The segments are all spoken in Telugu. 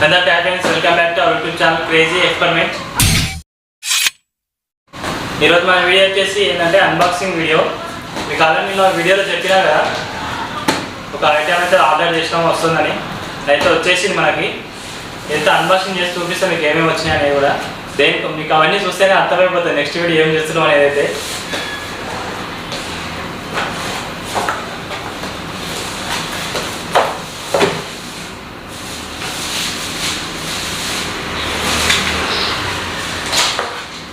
Hello friends, welcome back to our YouTube channel Crazy Experiment. ఈరోజు మన వీడియో వచ్చేసి ఏంటంటే అన్బాక్సింగ్ వీడియో. మీకు ఆల్రెడీ నేను ఆ వీడియోలో చెప్పినా కదా ఒక ఐటమ్ అయితే ఆర్డర్ చేసినాము వస్తుందని. అయితే వచ్చేసింది మనకి. ఎంత అన్బాక్సింగ్ చేసి చూపిస్తే మీకు ఏమేమి వచ్చినాయి అనేది కూడా దేనికి మీకు అవన్నీ చూస్తేనే అర్థమైపోతుంది నెక్స్ట్ వీడియో ఏం చేస్తున్నాం అనేది. అయితే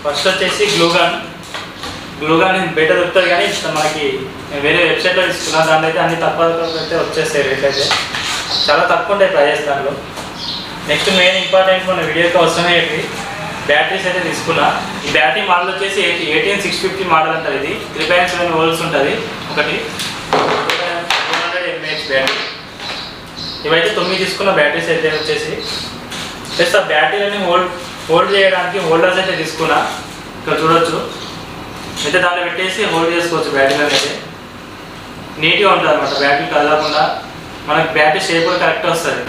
ఫస్ట్ వచ్చేసి గ్లూగాన్ బయట దొరుకుతుంది కానీ మనకి వేరే వెబ్సైట్లో తీసుకున్న దాంట్లో అయితే అన్ని తక్కువ అయితే వచ్చేస్తాయి. రేట్ అయితే చాలా తక్కువ ఉంటాయి ప్రైజెస్ దాంట్లో. నెక్స్ట్ మెయిన్ ఇంపార్టెంట్ మన వీడియోకి అవసరమయ్యేది బ్యాటరీస్ అయితే తీసుకున్నా. ఈ బ్యాటరీ మోడల్ వచ్చేసి 18650 మోడల్ అంటారు. ఇది 3.7 వోల్ట్స్ ఉంటుంది. ఒకటి 200 mAh బ్యాటరీ. ఇవైతే 9 తీసుకున్న బ్యాటరీస్ అయితే వచ్చేసి ప్లస్ ఆ బ్యాటరీలని హోల్డ్ చేయడానికి హోల్డర్స్ అయితే తీసుకున్నా. ఇక్కడ చూడొచ్చు అయితే దాంట్లో పెట్టేసి హోల్డ్ చేసుకోవచ్చు బ్యాటరీలను. అయితే నీట్గా ఉంటుంది అన్నమాట, బ్యాటరీ కదలకుండా మనకి బ్యాటరీ షేప్ కూడా కరెక్ట్ వస్తుంది.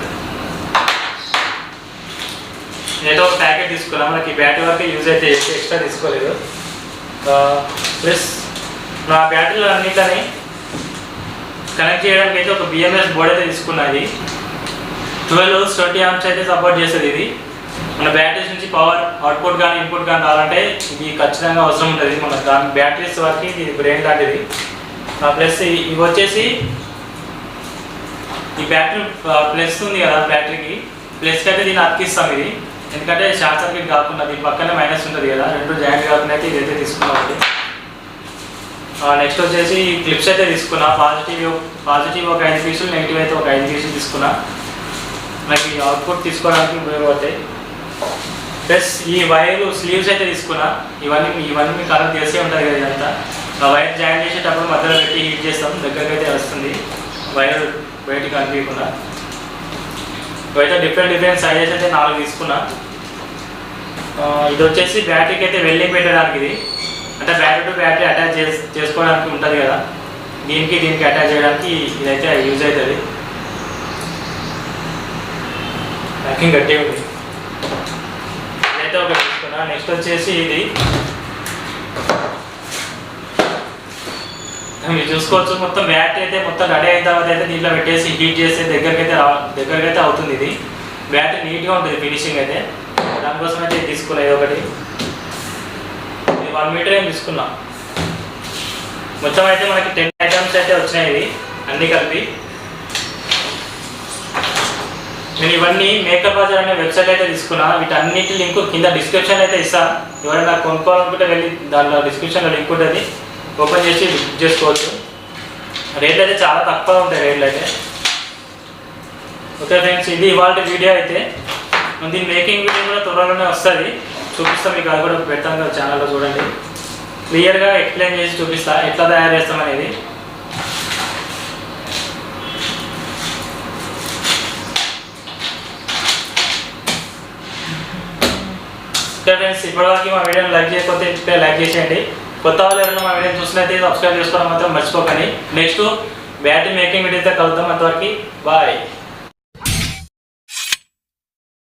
ఏదో ఒక ప్యాకెట్ తీసుకున్నా, మనకి బ్యాటరీ వరకు యూజ్ అయితే ఎక్స్ట్రా తీసుకోలేదు. ప్లస్ నా బ్యాటరీలో అన్నిట్లని కనెక్ట్ చేయడానికి అయితే ఒక BMS బోర్డ్ అయితే తీసుకున్నా. ఇది 12 volts 20 amps అయితే సపోర్ట్ చేస్తుంది. ఇది మన బ్యాటరీస్ నుంచి పవర్ అవుట్పుట్ కానీ ఇన్పుట్ కానీ రావాలంటే ఇది ఖచ్చితంగా అవసరం ఉంటుంది. మన దాని బ్యాటరీస్ వరకు ఇది బ్రెయిన్ లాంటిది. ప్లస్ ఇవి వచ్చేసి ఈ బ్యాటరీ ప్లస్ ఉంది కదా, బ్యాటరీకి ప్లస్కి అయితే దీన్ని అతికిస్తాం. ఇది ఎందుకంటే షార్ట్ సర్క్యూట్ కాకుండా దీని పక్కనే మైనస్ ఉంటుంది కదా, రెండు జాయింట్ కాకుండా అయితే ఇదైతే తీసుకున్నాం. నెక్స్ట్ వచ్చేసి క్లిప్స్ అయితే తీసుకున్నా. పాజిటివ్ ఒక 5 పీసులు, నెగిటివ్ అయితే ఒక 5 పీసులు తీసుకున్నా. మనకి అవుట్పుట్ తీసుకోవడానికి ఉపయోగపడతాయి. ప్లస్ ఈ వైర్లు స్లీవ్స్ అయితే తీసుకున్నా. ఇవన్నీ మీకు కరెక్ట్ తెలిసే ఉంటుంది కదా. ఇదంతా ఆ వైర్ జాయిన్ చేసేటప్పుడు మధ్యలో పెట్టి హీట్ చేస్తాం, దగ్గరికి అయితే వస్తుంది వైర్ బయటికి కనిపించకుండా. ఇవైతే డిఫరెంట్ సైజెస్ అయితే 4 తీసుకున్నా. ఇది వచ్చేసి బ్యాటరీకి అయితే వెల్డింగ్ పెట్టడానికి. ఇది అంటే బ్యాటరీ టు బ్యాటరీ అటాచ్ చేసుకోవడానికి ఉంటుంది కదా, దీనికి అటాచ్ చేయడానికి ఇదైతే యూజ్ అవుతుంది. ప్యాకింగ్ గట్టిగా ఉంది. ఇదైతే ఒకటి తీసుకున్నా. నెక్స్ట్ వచ్చేసి ఇది మీరు చూసుకోవచ్చు. మొత్తం బ్యాటరీ అయితే మొత్తం రెడీ అయిన తర్వాత అయితే దీంట్లో పెట్టేసి హీట్ చేస్తే దగ్గరకైతే అవుతుంది. ఇది బ్యాటరీ నీట్గా ఉంటుంది ఫినిషింగ్ అయితే. దానికోసం అయితే తీసుకున్నా. ఇది ఒకటి 1 మీటర్ ఏం తీసుకున్నా. మొత్తం అయితే మనకి 10 ఐటమ్స్ అయితే వచ్చినాయి. ఇవి అన్నీ కలిపి నేను ఇవన్నీ మేకప్ బజార్ అనే వెబ్సైట్ అయితే తీసుకున్నా. వీటన్నిటి లింక్ కింద డిస్క్రిప్షన్ అయితే ఇస్తాను. ఎవరైనా కొనుక్కోవాలనుకుంటే వెళ్ళి దాంట్లో డిస్క్రిప్షన్లో లింక్ ఉంటుంది, ఓపెన్ చేసి బుక్ చేసుకోవచ్చు. రేట్లు అయితే చాలా తక్కువ ఉంటాయి రేట్లు అయితే. ఓకే ఫ్రెండ్స్, ఇది ఇవాళ వీడియో అయితే. దీని మేకింగ్ వీడియో కూడా త్వరలోనే వస్తుంది, చూపిస్తాం. మీకు అది కూడా పెడతాను కదా ఛానల్లో, చూడండి. క్లియర్గా ఎక్స్ప్లెయిన్ చేసి చూపిస్తా ఎట్లా తయారు చేస్తాం అనేది. ఫ్రెండ్స్, ఇప్పటివరకు మా వీడియోని లైక్ చేయకపోతే ఇప్పుడే లైక్ చేసేయండి. కొత్త వాళ్ళు ఎవరైనా మా వీడియోని చూసినట్లయితే సబ్స్క్రైబ్ చేసుకోవడం మాత్రం మర్చిపోకండి. నెక్స్ట్ బ్యాటరీ మేకింగ్ వీడియోతో కలుద్దాం. అంతవరకు బాయ్.